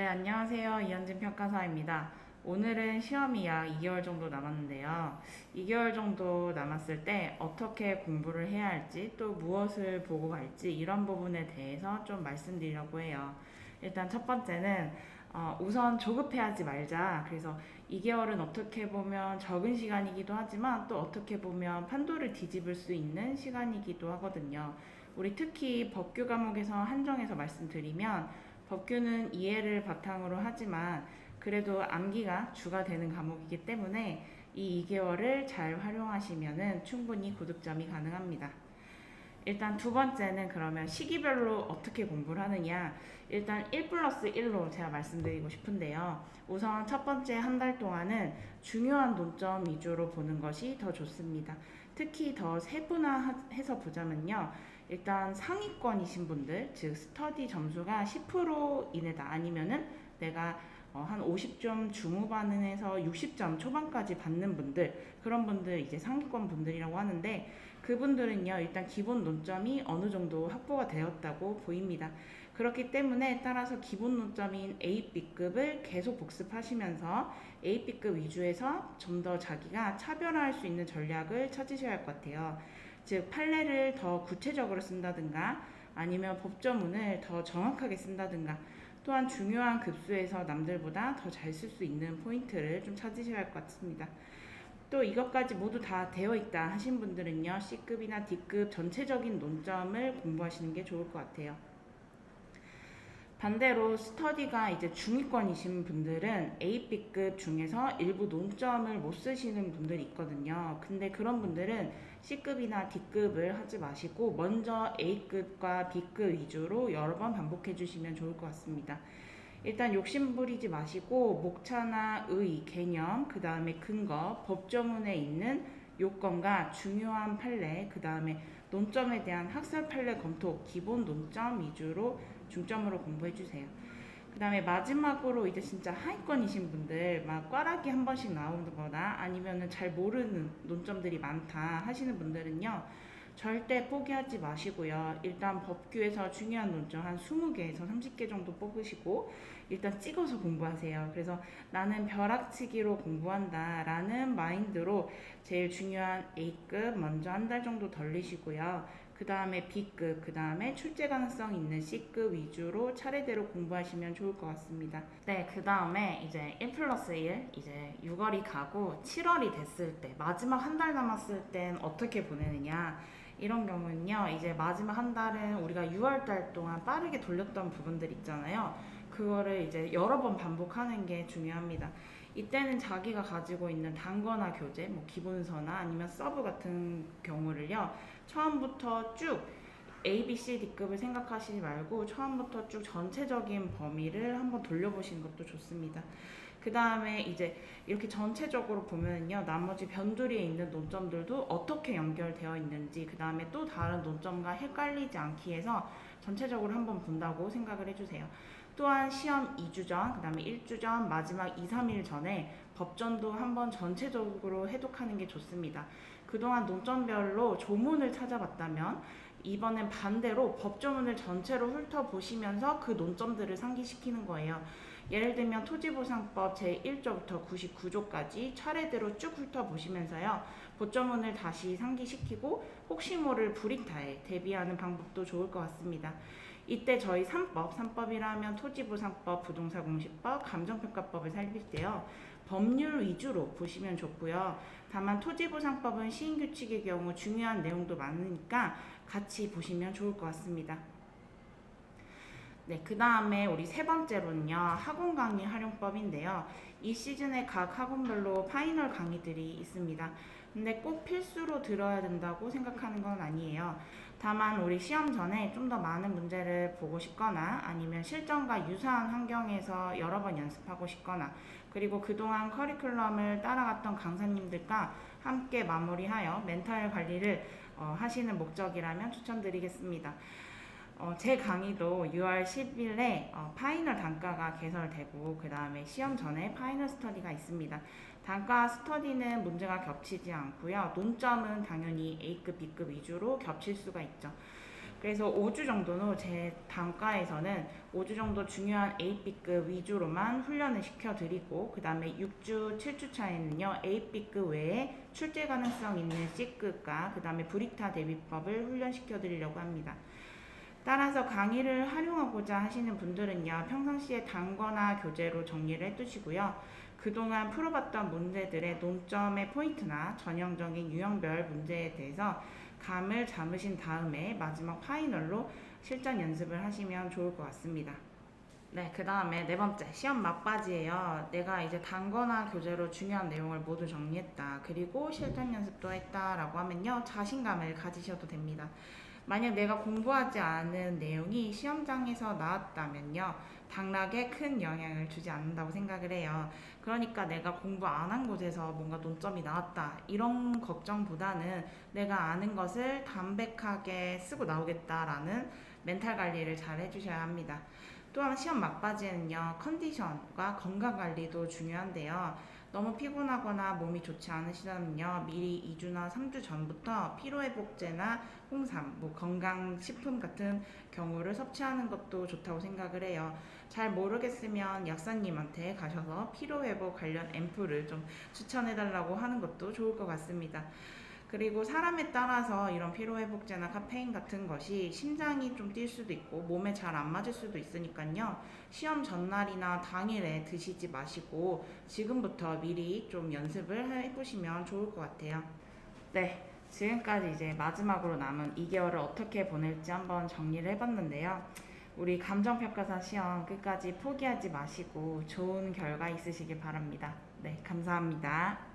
네, 안녕하세요. 이현진 평가사입니다. 오늘은 시험이 약 2개월 정도 남았는데요. 2개월 정도 남았을 때 어떻게 공부를 해야 할지 또 무엇을 보고 갈지 이런 부분에 대해서 좀 말씀드리려고 해요. 일단 첫 번째는 우선 조급해하지 말자. 그래서 2개월은 어떻게 보면 적은 시간이기도 하지만 또 어떻게 보면 판도를 뒤집을 수 있는 시간이기도 하거든요. 우리 특히 법규 과목에서 한정해서 말씀드리면 법규는 이해를 바탕으로 하지만 그래도 암기가 주가 되는 과목이기 때문에 이 2개월을 잘 활용하시면 충분히 고득점이 가능합니다. 일단 두 번째는 그러면 시기별로 어떻게 공부를 하느냐. 일단 1 플러스 1로 제가 말씀드리고 싶은데요. 우선 첫 번째 한 달 동안은 중요한 논점 위주로 보는 것이 더 좋습니다. 특히 더 세분화해서 보자면요. 일단 상위권이신 분들, 즉 스터디 점수가 10% 이내다 아니면은 내가 한 50점 중후반에서 60점 초반까지 받는 분들, 그런 분들 이제 상위권 분들이라고 하는데, 그분들은요 일단 기본 논점이 어느 정도 확보가 되었다고 보입니다. 그렇기 때문에 따라서 기본 논점인 A, B급을 계속 복습하시면서 A, B급 위주에서 좀 더 자기가 차별화할 수 있는 전략을 찾으셔야 할 것 같아요. 즉 판례를 더 구체적으로 쓴다든가 아니면 법조문을 더 정확하게 쓴다든가, 또한 중요한 급수에서 남들보다 더 잘 쓸 수 있는 포인트를 좀 찾으셔야 할 것 같습니다. 또 이것까지 모두 다 되어 있다 하신 분들은요, C급이나 D급 전체적인 논점을 공부하시는 게 좋을 것 같아요. 반대로 스터디가 이제 중위권이신 분들은 A, B급 중에서 일부 논점을 못 쓰시는 분들이 있거든요. 근데 그런 분들은 C급이나 D급을 하지 마시고 먼저 A급과 B급 위주로 여러 번 반복해 주시면 좋을 것 같습니다. 일단 욕심 부리지 마시고 목차나 의, 개념, 그 다음에 근거, 법조문에 있는 요건과 중요한 판례, 그 다음에 논점에 대한 학설 판례 검토, 기본 논점 위주로 중점으로 공부해 주세요. 그 다음에 마지막으로 이제 진짜 하위권이신 분들, 막 꽈락이 한 번씩 나오는 거나 아니면은 잘 모르는 논점들이 많다 하시는 분들은요, 절대 포기하지 마시고요. 일단 법규에서 중요한 논점 한 20개에서 30개 정도 뽑으시고 일단 찍어서 공부하세요. 그래서 나는 벼락치기로 공부한다 라는 마인드로 제일 중요한 A급 먼저 한 달 정도 덜리시고요. 그 다음에 B급, 그 다음에 출제 가능성 있는 C급 위주로 차례대로 공부하시면 좋을 것 같습니다. 네, 그 다음에 이제 1 플러스 1, 이제 6월이 가고 7월이 됐을 때, 마지막 한 달 남았을 땐 어떻게 보내느냐. 이런 경우는요, 이제 마지막 한 달은 우리가 6월 달 동안 빠르게 돌렸던 부분들 있잖아요. 그거를 이제 여러 번 반복하는 게 중요합니다. 이때는 자기가 가지고 있는 단거나 교재, 뭐 기본서나 아니면 서브 같은 경우를요, 처음부터 쭉 A, B, C, D급을 생각하시지 말고 처음부터 쭉 전체적인 범위를 한번 돌려보시는 것도 좋습니다. 그 다음에 이제 이렇게 전체적으로 보면요, 나머지 변두리에 있는 논점들도 어떻게 연결되어 있는지, 그 다음에 또 다른 논점과 헷갈리지 않기 위해서 전체적으로 한번 본다고 생각을 해주세요. 또한 시험 2주 전, 그 다음에 1주 전, 마지막 2, 3일 전에 법전도 한번 전체적으로 해독하는 게 좋습니다. 그동안 논점별로 조문을 찾아봤다면 이번엔 반대로 법조문을 전체로 훑어보시면서 그 논점들을 상기시키는 거예요. 예를 들면 토지보상법 제1조부터 99조까지 차례대로 쭉 훑어보시면서요, 법조문을 다시 상기시키고 혹시 모를 불이타에 대비하는 방법도 좋을 것 같습니다. 이때 저희 3법이라면 토지보상법, 부동산공시법, 감정평가법을 살필 때요, 법률 위주로 보시면 좋고요. 다만 토지보상법은 시행규칙의 경우 중요한 내용도 많으니까 같이 보시면 좋을 것 같습니다. 네, 그 다음에 우리 세 번째로는요, 학원 강의 활용법인데요. 이 시즌에 각 학원별로 파이널 강의들이 있습니다. 근데 꼭 필수로 들어야 된다고 생각하는 건 아니에요. 다만 우리 시험 전에 좀 더 많은 문제를 보고 싶거나 아니면 실전과 유사한 환경에서 여러 번 연습하고 싶거나, 그리고 그동안 커리큘럼을 따라갔던 강사님들과 함께 마무리하여 멘탈 관리를 하시는 목적이라면 추천드리겠습니다. 제 강의도 6월 10일에 파이널 단가가 개설되고 그 다음에 시험 전에 파이널 스터디가 있습니다. 단가 스터디는 문제가 겹치지 않고요. 논점은 당연히 A급, B급 위주로 겹칠 수가 있죠. 그래서 5주 정도는 제 단과에서는 5주 정도 중요한 AP급 위주로만 훈련을 시켜드리고 그 다음에 6주, 7주 차에는요 AP급 외에 출제 가능성 있는 C급과 그 다음에 브리타 대비법을 훈련시켜드리려고 합니다. 따라서 강의를 활용하고자 하시는 분들은요 평상시에 단거나 교재로 정리를 해두시고요. 그동안 풀어봤던 문제들의 논점의 포인트나 전형적인 유형별 문제에 대해서 감을 잡으신 다음에 마지막 파이널로 실전 연습을 하시면 좋을 것 같습니다. 네, 그 다음에 네 번째, 시험 막바지예요. 내가 이제 단거나 교재로 중요한 내용을 모두 정리했다. 그리고 실전 연습도 했다라고 하면요, 자신감을 가지셔도 됩니다. 만약 내가 공부하지 않은 내용이 시험장에서 나왔다면요, 당락에 큰 영향을 주지 않는다고 생각을 해요. 그러니까 내가 공부 안 한 곳에서 뭔가 논점이 나왔다. 이런 걱정보다는 내가 아는 것을 담백하게 쓰고 나오겠다라는 멘탈 관리를 잘 해주셔야 합니다. 또한 시험 막바지에는요, 컨디션과 건강 관리도 중요한데요. 너무 피곤하거나 몸이 좋지 않으시다면요, 미리 2주나 3주 전부터 피로회복제나 홍삼, 건강식품 같은 경우를 섭취하는 것도 좋다고 생각을 해요. 잘 모르겠으면 약사님한테 가셔서 피로회복 관련 앰플을 좀 추천해달라고 하는 것도 좋을 것 같습니다. 그리고 사람에 따라서 이런 피로회복제나 카페인 같은 것이 심장이 좀 뛸 수도 있고 몸에 잘 안 맞을 수도 있으니까요. 시험 전날이나 당일에 드시지 마시고 지금부터 미리 좀 연습을 해보시면 좋을 것 같아요. 네, 지금까지 이제 마지막으로 남은 2개월을 어떻게 보낼지 한번 정리를 해봤는데요. 우리 감정평가사 시험 끝까지 포기하지 마시고 좋은 결과 있으시길 바랍니다. 네, 감사합니다.